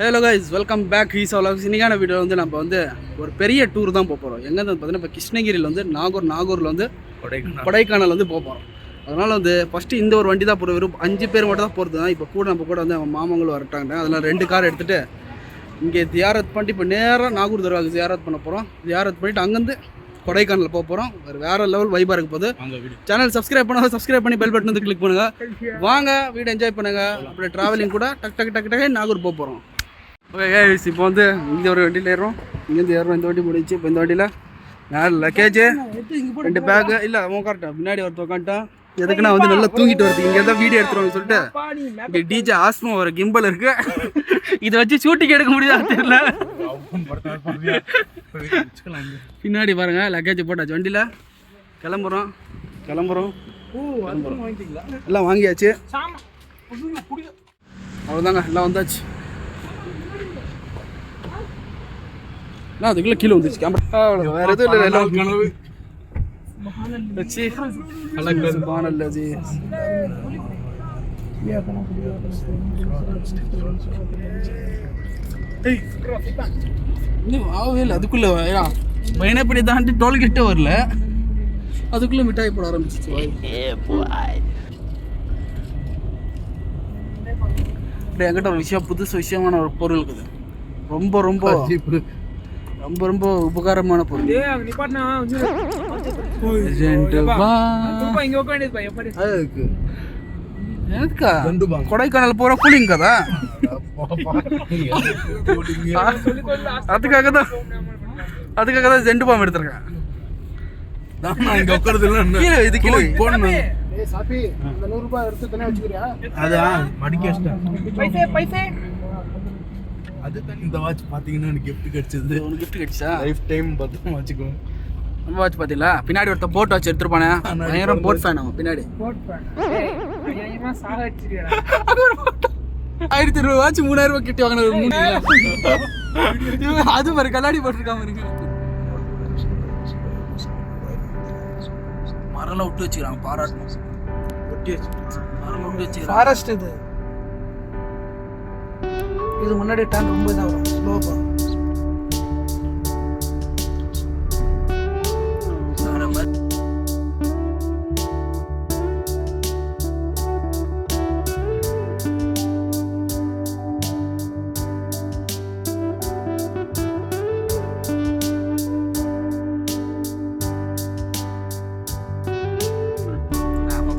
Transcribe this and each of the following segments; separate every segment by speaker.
Speaker 1: Hello guys, welcome back. ஹீஸ் அவ்லாக்ஸ். இன்னைக்கான வீடியோ வந்து நம்ம வந்து ஒரு பெரிய டூர் தான் போக போகிறோம். எங்கே வந்து பார்த்தீங்கன்னா, இப்போ கிருஷ்ணகிரியில் வந்து நாகூரில் வந்து கொடைக்கானல் வந்து போக போகிறோம். அதனால் வந்து ஃபஸ்ட்டு இந்த ஒரு வண்டி தான் போகிற, வெறும் 5 பேர் மட்டும் தான் போகிறது தான். இப்போ கூட நம்ம கூட வந்து அவங்க மாமங்களும் வரட்டாங்க. அதெல்லாம் 2 கார் எடுத்துகிட்டு இங்கே தியாரத் பண்ணிட்டு இப்போ நேராக நாகூர் தர்காவுக்கு தியாரத் பண்ண போகிறோம். தியாரத் பண்ணிவிட்டு அங்கேருந்து கொடைக்கானல் போக போகிறோம். வேறு லெவல் வைபாக இருக்க போது. சேனல் சப்ஸ்கிரைப் பண்ணி பெல் பட்டன் வந்து கிளிக் பண்ணுங்கள். வாங்க வீடு என்ஜாய் பண்ணுங்கள். அப்படியே ட்ராவலிங் கூட டக்கு நாகூர் போக போகிறோம். ஓகே கைஸ், இப்போ வந்து இங்கே ஒரு வண்டியில் ஏறுறோம். இங்கேருந்து ஏறுறோம். இந்த வண்டி முடிச்சு இப்போ இந்த வண்டியில் மேலே லக்கேஜு 2 பேக்கு இல்லை அவன் கரெக்டாக பின்னாடி ஒருத்தர் உட்காந்துட்டான். எதுக்குன்னா வந்து நல்லா தூங்கிட்டு வருது. இங்கே தான் வீடியோ எடுத்துருவாங்க சொல்லிட்டு இங்கே டிஜே ஆஸ்மா ஒரு கிம்பல் இருக்கு. இதை வச்சு ஷூட்டிங் எடுக்க முடியாது தெரியல. பின்னாடி பாருங்க லக்கேஜ் போட்டாச்சு. வண்டியில் கிளம்புறோம். எல்லாம் வாங்கியாச்சு. அவ்வளோதாங்க, எல்லாம் வந்தாச்சு. அதுக்குள்ள கீழே வந்துச்சு கேமரா. அவ்வளோ வேற எதுவும் இல்லை. எல்லாம் கனவு வச்சு சுப்ஹானல்லாஹி. இன்னும் ஆகவே இல்லை. அதுக்குள்ள பயணப்படி தாண்டி டோல்கேட்டே வரல. அதுக்குள்ள மிட்டாய் போட ஆரம்பிச்சிச்சு. என்கிட்ட ஒரு விஷயம், புதுசு விஷயமான ஒரு பொருள் இருக்குது. ரொம்ப ரொம்ப ரொம்ப ரொம்ப உபகாரமான பொருள். கொடைக்கானல் போற கூலிங் கதா, அதுக்காக தான் ஜெண்டு பாம் எடுத்திருக்கேன்.
Speaker 2: அது இந்த வாட்ச் பாத்தீங்கன்னா எனக்கு gift கிடைச்சது.
Speaker 1: உனக்கு gift கிடைச்சா?
Speaker 2: லைஃப் டைம் பத்திரமா வச்சுக்கோ.
Speaker 1: நம்ம வாட்ச் பாத்தீங்களா? பின்னாடி ஒருத்த போட் வாட்ச் எடுத்துருப்பானே. பயங்கரம் போட் ஃபேன் அவன். பின்னாடி போட் ஃபேன். ஏய் ஐயமா சாக வச்சிருக்கா. 1000 வாட்ச் 3000 ரூபாய் கிட்ட வாங்குன ஒரு 3 அது மாதிரி கண்ணாடி போட்டுருக்காம இருக்கு. மரம்லாம் விட்டு வச்சுக்கிறாங்க. பாராட்டணும். ஒட்டி வச்சு மரம் விட்டு வச்சுக்கிறாங்க. ஃபாரஸ்ட் இது முன்னாடி டைம் ரொம்ப தான் வரும். ஸ்லோ போகும்.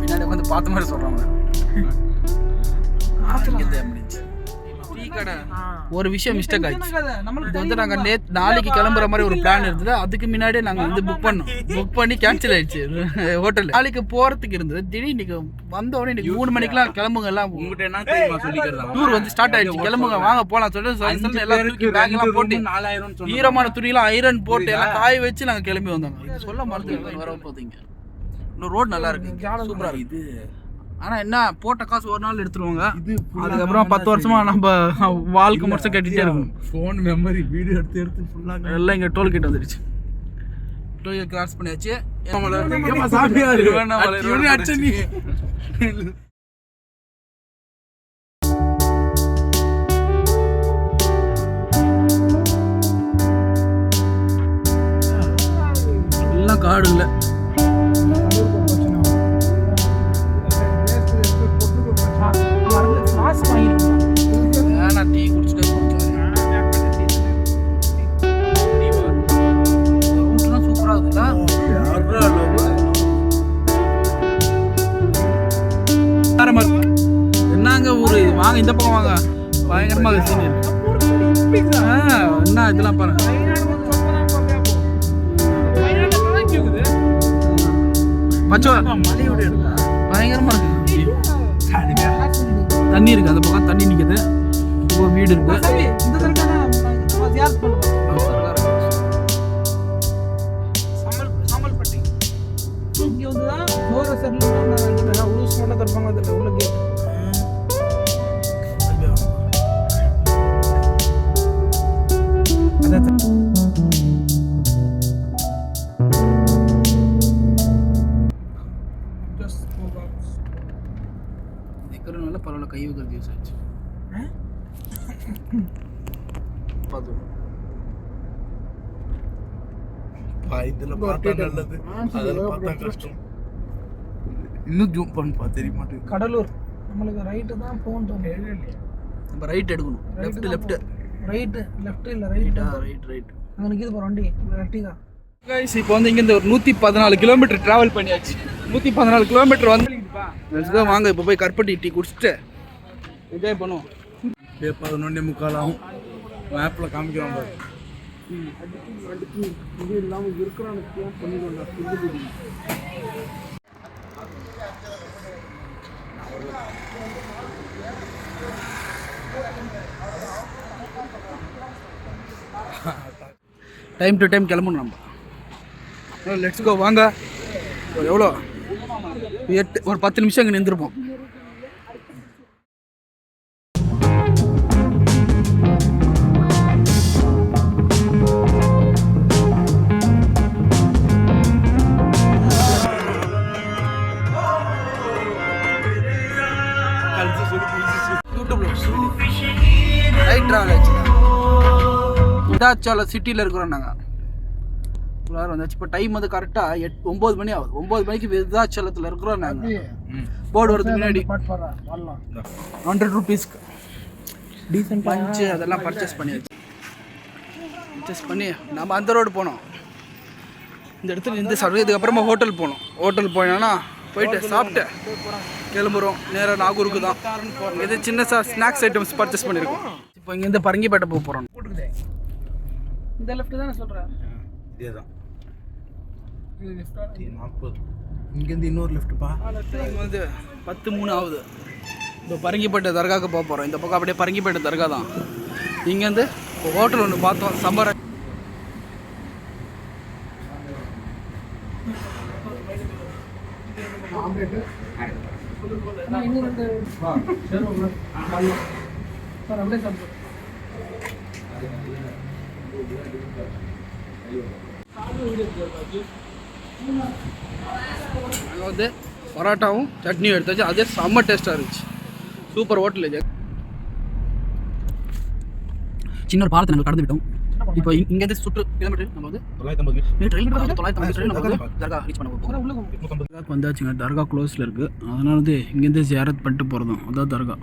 Speaker 1: பின்னாடி வந்து பார்த்த மாதிரி சொல்றாங்க. ஒரு விஷயம் மிஸ்டேக் ஆயிடுச்சு. இது வந்து நாங்க நாளைக்கு கிளம்புற மாதிரி ஒரு பிளான் இருந்தது. அதுக்கு முன்னாடியே நாங்க வந்து புக் பண்ணி கேன்சல் ஆயிடுச்சு. ஹோட்டல் நாளைக்கு போறதுக்கு இருந்தது. திடீர்னு இன்னைக்கு வந்த உடனே இன்னைக்கு 3 மணிக்கெல்லாம் கிளம்புங்க, எல்லாம் டூர் வந்து ஸ்டார்ட் ஆயிடுச்சு. கிளம்புங்க வாங்க போலாம் சொல்லி எல்லாம் தூக்கி பேக் எல்லாம் போட்டு 4000 ஈரமான துணியெல்லாம் ஐரன் போட்டு எல்லாம் காய வச்சு நாங்க கிளம்பி வந்தோங்க. சொல்ல மறந்து வர போதீங்க. இன்னும் ரோடு நல்லா இருக்கு, சூப்பரா இருக்கு. ஆனா என்ன, போட்ட காசு ஒரு நாள் எடுத்துருவாங்க. அதுக்கப்புறம் 10 வருஷமா நம்ம வாழ்க்கை மட்டும் கட்டிட்டே இருக்கும்.
Speaker 2: ஃபோன் மெமரி வீடியோ எடுத்து ஃபுல்லாக
Speaker 1: எல்லாம் இங்கே டோல்கேட் வந்துடுச்சு. டோல்கேட் கிராஸ் பண்ணியாச்சு. எல்லாம் காடு இல்லை. டீ குடிச்சுட்டு ரூட்லாம் சூப்பரா இருக்குல்ல. என்னங்க ஊரு, வாங்க இந்த பக்கம் வாங்க. பயங்கரமா சீன் என்ன இதெல்லாம் பாருங்க. பயங்கரமா இருக்கு. தண்ணி இருக்கு, அந்த பக்கம் தண்ணி நிக்குது. இப்போ வீடு இருக்கு. பரவாயில்ல, கை வைக்கிறது யூஸ் ஆச்சு. பார்த்து
Speaker 2: இதுல பார்த்தா நல்லது, அதுல பார்த்தா கஷ்டம். இன்னும் ஜூம் பண்ண தெரிய மாட்டேங்குது.
Speaker 3: கடலூர் நம்மளுக்கு ரைட்டு தான் போகணும் தோணும்.
Speaker 1: நம்ம ரைட் எடுக்கணும். லெஃப்ட்
Speaker 3: லெஃப்ட் இல்லை ரைட்டா?
Speaker 1: ரைட்
Speaker 3: அங்கே நிற்கிது போகிற வண்டி ரெட்டிகா.
Speaker 1: கைஸ் இப்போ வந்து இங்கேருந்து ஒரு 114 கிலோமீட்டர் ட்ராவல் பண்ணியாச்சு. 114 கிலோமீட்டர் வந்து வாங்க இப்போ போய் கற்பட்டி டீ குடிச்சிட்டு என்ஜாய் பண்ணுவோம்.
Speaker 2: 11:45 ஆகும். மேப்பில் காமிக்கிறோம் பாரு.
Speaker 1: இது இல்லாமல் இருக்கிறான்னு பண்ணிடுவோம். டைம் டு டைம் கிளம்பணும் நம்ம. லெட்ஸ் கோ வாங்க. எவ்வளோ 8 ஒரு 10 நிமிஷம் இங்கே நின்றுருப்போம். ரைட் ட்ராவல் ஆச்சு. விருதாச்சலம் சிட்டியில் இருக்கிறோம் நாங்கள். எல்லாரும் வந்தாச்சு. இப்போ டைம் வந்து கரெக்டாக 9 மணி ஆகுது. 9 மணிக்கு விருதாச்சலத்தில் இருக்கிறோம் நாங்கள். போர்டு வரதுக்கு முன்னாடி 100 ருபீஸ்க்கு டீசன்ட் பஞ்சு அதெல்லாம் பர்ச்சேஸ் பண்ணியாச்சு. பர்ச்சேஸ் பண்ணி நம்ம அந்த ரோடு போனோம். இந்த இடத்துல இந்த சர்வீதுக்கு அப்புறமா ஹோட்டல் போனோம். ஹோட்டல் போனோன்னா போயிட்டு சாப்பிட்டு கிளம்புறோம். நேராக நாகூருக்கு தான். இது சின்ன ஸ்நாக்ஸ் ஐட்டம்ஸ் பர்ச்சேஸ் பண்ணியிருக்கோம். இப்போ இங்கேருந்து பரங்கிப்பேட்டை போக போகிறோம்.
Speaker 3: இந்த லெஃப்ட் தானே சொல்கிறேன்?
Speaker 2: இதேதான் 40. இங்கேருந்து இன்னொரு லெஃப்ட்டுப்பா.
Speaker 1: டைம் வந்து 10:03 ஆகுது. இப்போ பரங்கிப்பேட்டை தர்காவுக்கு போக போகிறோம். இந்த பக்கம் அப்படியே பரங்கிப்பேட்டை தர்கா தான். இங்கேருந்து ஹோட்டல் ஒன்று பார்த்தோம். சம்பர
Speaker 3: இன்னும் 2 சார் அப்படியே சாப்பிடுவோம்.
Speaker 1: நாங்கள் வந்து பரோட்டாவும் சட்னியும் எடுத்தாச்சு. அதே செம்ம டேஸ்ட்டாக இருந்துச்சு. சூப்பர் ஹோட்டல் இது. சின்ன ஒரு பாலத்தை நாங்கள் கடந்து விட்டோம். இப்போ இங்கேருந்து சுற்று கிலோமீட்டர் நம்ம வந்து 950 தர்கா ரீச் பண்ண போகிறோம். வந்தாச்சுங்க. தர்கா க்ளோஸில் இருக்குது. அதனால வந்து இங்கேருந்து ஜியாரத் பண்ணிட்டு போகிறதும் அதான் தர்கா.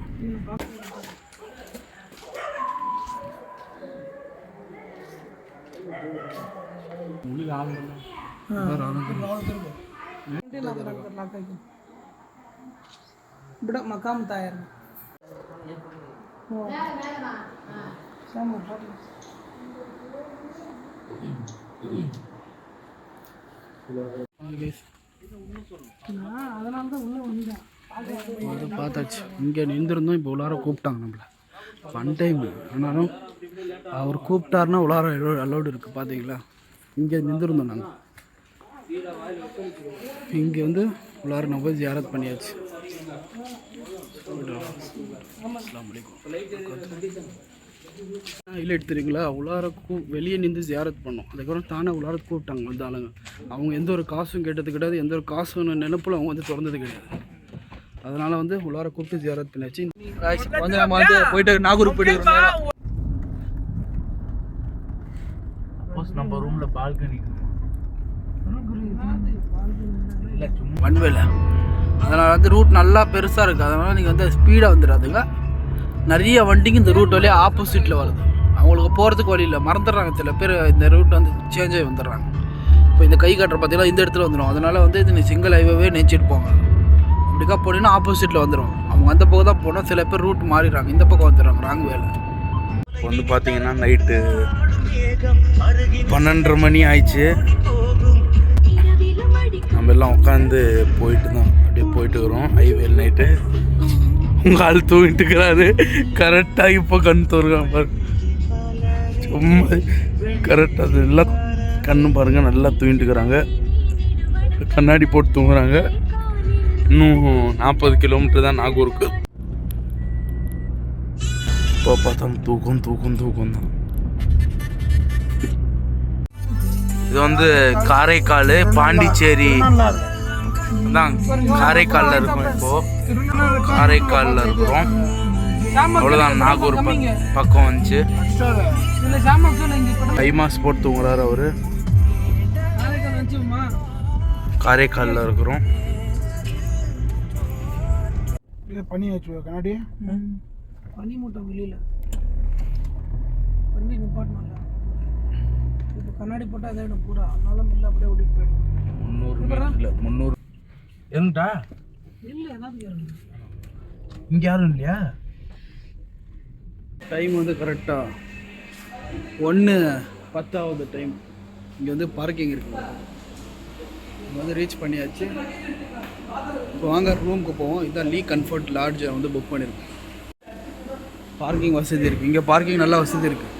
Speaker 3: बड़ा मकाम तैयार
Speaker 1: பார்த்தாச்சு. இங்கே நின்றுருந்தோம். இப்போ உள்ளார கூப்பிட்டாங்க நம்மளை. ஃபன் டைம் ஆனாலும் அவர் கூப்பிட்டாருன்னா உள்ளார அலௌடு இருக்குது. பார்த்தீங்களா? இங்கே நின்றுருந்தோம் நாங்கள். இங்கே வந்து உள்ளார நம்ம போய் ஜியாரத் பண்ணியாச்சு. இல்லை எடுத்துறீங்களா? உள்ளார வெளியே நின்று ஜியாரத் பண்ணோம். அதுக்கப்புறம் தானே உள்ளார கூப்பிட்டாங்க வந்து ஆளுங்க. அவங்க எந்த ஒரு காசும் கேட்டது கிடையாது. எந்த ஒரு காசும் நினைப்பில் அவங்க வந்து திறந்தது கிடையாது. அதனால் வந்து உள்ளார கூப்பிட்டு ஜியாரத் பண்ணியாச்சு. வந்து நம்ம வந்து போயிட்டு நாகூருக்கு போயிட்டு
Speaker 2: நம்ம ரூம்ல பால்கனி
Speaker 1: வன்வேல. அதனால் வந்து ரூட் நல்லா பெருசாக இருக்குது. அதனால் நீங்கள் வந்து ஸ்பீடாக வந்துடாதுங்க. நிறைய வண்டிங்க இந்த ரூட் வழியாக ஆப்போசிட்டில் வருது. அவங்களுக்கு போகிறதுக்கு வழி இல்லை. மறந்துடுறாங்க சில பேர். இந்த ரூட் வந்து சேஞ்ச் ஆகி வந்துடுறாங்க. இப்போ இந்த கை காட்டுற பார்த்தீங்கன்னா இந்த இடத்துல வந்துடும். அதனால் வந்து இது சிங்கிள் ஹைவே நினச்சிட்டு போங்க. அப்படிக்கா போனீங்கன்னா ஆப்போசிட்டில் வந்துடும். அவங்க அந்த பக்கம் தான் போனோம். சில பேர் ரூட் மாறிடுறாங்க. இந்த பக்கம் வந்துடுறாங்க ராங் வேலை.
Speaker 2: இப்போ வந்து பார்த்தீங்கன்னா நைட்டு 12:30 மணி ஆயிடுச்சு. நம்ம எல்லாம் உட்காந்து போயிட்டு தான் அப்படியே போயிட்டு வரோம் ஹைவேல. நைட்டு உங்கள் ஆள் தூங்கிட்டு இருக்கிறாரு. கரெக்டாக இப்போ கண் தோறுறான் பாரு. சும்மா கரெக்டாக அது எல்லாம் கண்ணு பாருங்கள். நல்லா தூங்கிட்டு இருக்கிறாங்க. கண்ணாடி போட்டு தூங்குறாங்க. இன்னும் 40 கிலோமீட்டர் தான் நாகூருக்கு. இப்போ பார்த்தா தூக்கம் தூக்கம் தூக்கம் தான். இது வந்து காரைக்கால் பாண்டிச்சேரி தான். காரைக்காலில் இருக்கோம். இப்போது காரைக்காலில் இருக்கிறோம். அவ்வளோதான். நாகூர் பக்கம் வந்துச்சு.
Speaker 3: இதில் சாமான் சொன்ன இங்கே இப்போ
Speaker 2: டைமாஸ் போட்டு தூங்குறாரு அவரு.
Speaker 3: நாளைக்கு நினச்சிமா
Speaker 2: காரைக்காலில் இருக்கிறோம்.
Speaker 4: பண்ணி வச்சு கண்ணாடி
Speaker 3: பனி மூட்டை வெளியில் பண்ணி நிப்பாட்டணும்ல. இப்போ கண்ணாடி போட்டால் அதை விட பூரா அதனால மில்ல அப்படியே ஓட்டிட்டு போயிடும்.
Speaker 2: 300 மீட்டரில் 300 எங்கடா
Speaker 3: இல்லை ஏதாவது கேளுங்க.
Speaker 2: இங்கே யாரும் இல்லையா?
Speaker 1: டைம் வந்து கரெக்டாக 1:10 டைம். இங்கே வந்து பார்க்கிங் இருக்குது. இங்கே வந்து ரீச் பண்ணியாச்சு. இப்போ வாங்க ரூமுக்கு போவோம். இதுதான் லீ கம்ஃபர்ட் லாட்ஜை வந்து புக் பண்ணியிருக்கோம். பார்க்கிங் வசதி இருக்குது. இங்கே பார்க்கிங் நல்லா வசதி இருக்குது.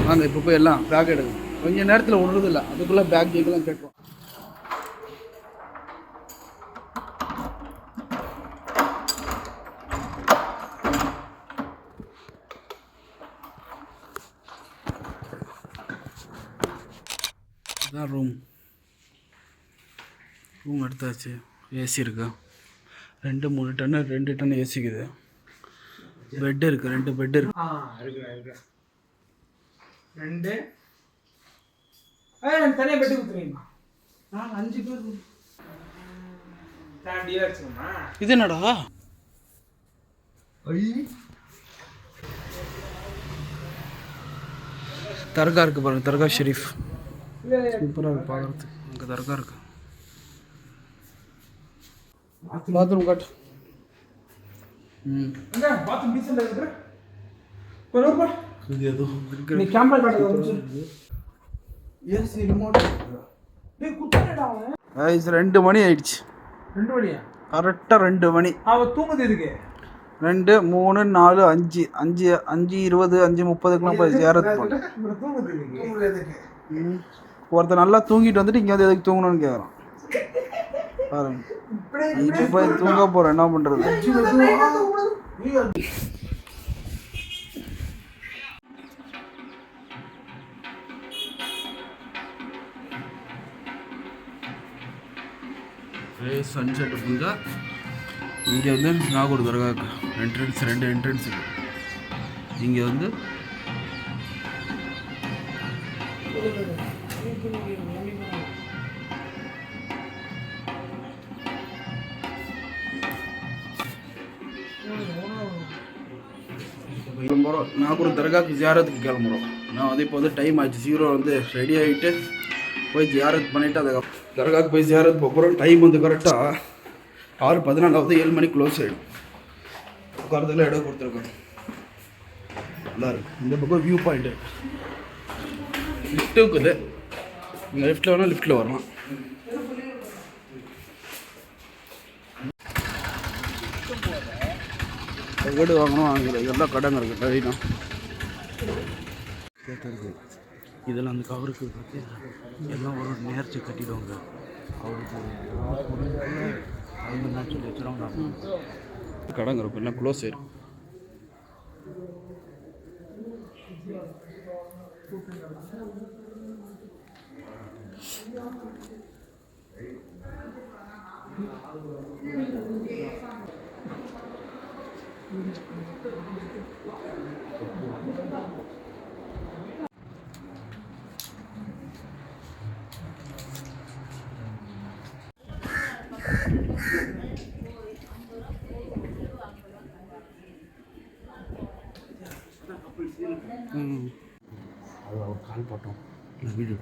Speaker 1: வாங்க இப்போ போய் எல்லாம் பேக் எடுக்கும். கொஞ்சம் நேரத்தில் விடுறது இல்லை, அதுக்குள்ளே பேக் கேக்கெல்லாம் கேட்டுருவோம். இதுதான் ரூம் எடுத்தாச்சு. ஏசி இருக்கு. 2-3 டன்னு 2 டன் ஏசிக்குது. பெட் இருக்குது, 2 பெட் இருக்கு.
Speaker 4: இருக்கு 2 தனியாக பெட்டு கொடுத்துருவீங்களா?
Speaker 3: 5 பேர்
Speaker 4: டீலாக வச்சுக்கோமா.
Speaker 1: இது என்னடா? தர்கா இருக்குது பாருங்க, தர்கா ஷெரீஃப். சூப்பராக இருக்குது பார்க்குறதுக்கு. அங்கே தர்கா இருக்கு. பாத்ரூம் காட்டு.
Speaker 4: பாத்ரூம் டீசெண்டாக இருக்கு. கொஞ்சம்
Speaker 1: இது எதுவும் இருக்கு.
Speaker 4: நீ கேமரா காட்டுறது
Speaker 1: ஏசி ரிமோட்.
Speaker 4: டேய் குத்தறடா அவன்.
Speaker 1: 2 மணி ஆயிடுச்சு.
Speaker 4: 2 மணியா?
Speaker 1: கரெக்டாக 2 மணி.
Speaker 4: அவன் தூங்குது எதுக்கு?
Speaker 1: 2, 3, 4, 5, 5:20, 5:30க்குலாம் போய் ஜியாரத் போனேன்.
Speaker 4: இவன் தூங்குது எதுக்கு?
Speaker 1: ஒருத்தர் நல்லா தூங்கிட்டு வந்துட்டு இங்கே வந்து எதுக்கு தூங்கணும்னு கேட்குறான் பாருங்க. இப்போ போய் தூங்க போகிறேன், என்ன பண்ணுறது? சன்செட் புரிஞ்சா இங்கே வந்து நாகூர் தர்காக்கு என்ட்ரன்ஸ் 2 என்ட்ரன்ஸ் இருக்குது. இங்கே வந்து கிளம்புறோம். நாகூர் தர்காக்கு ஜியாரத்துக்கு கிளம்புறோம். நான் வந்து இப்போ வந்து டைம் ஆச்சு. 0 வந்து ரெடி ஆகிட்டு போய் ஜியாரத் பண்ணிவிட்டு அதுக்கப்புறம் தர்காக்கு போய் ஜியாரத் போகிறோம். டைம் வந்து கரெக்டாக 6:14 7 மணிக்கு க்ளோஸ் ஆகிடும். உட்காரத்துல இடம் கொடுத்துருக்கோம். நல்லா இருக்கு. இந்த பக்கம் வியூ பாயிண்ட்டு லிஃப்ட்டு இருக்குது. இங்கே லிஃப்ட்டில் வேணால் லிஃப்ட்டில் வரலாம். வீடு வாங்கணும் வாங்கல எல்லாம் கடன் இருக்குது. டைனா இதெல்லாம் அந்த கவருக்கு பார்த்து எல்லாம் ஒரு நேர்ச்சி கட்டிடுவாங்க. அவருக்கு சொல்லி வச்சுருவாங்க. கடங்க இருக்கும் எல்லாம் க்ளோஸ் ஆயிடும். அது அவர் கால் பட்டோம் வீடு.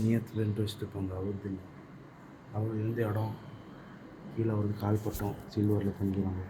Speaker 1: நியத்தில் இன்ட்ரெஸ்ட் இருப்பாங்க. அவருக்கு அவர் இருந்த இடம் கீழே அவருக்கு கால் பட்டோம் சில்வரில் பண்ணிடுவாங்க.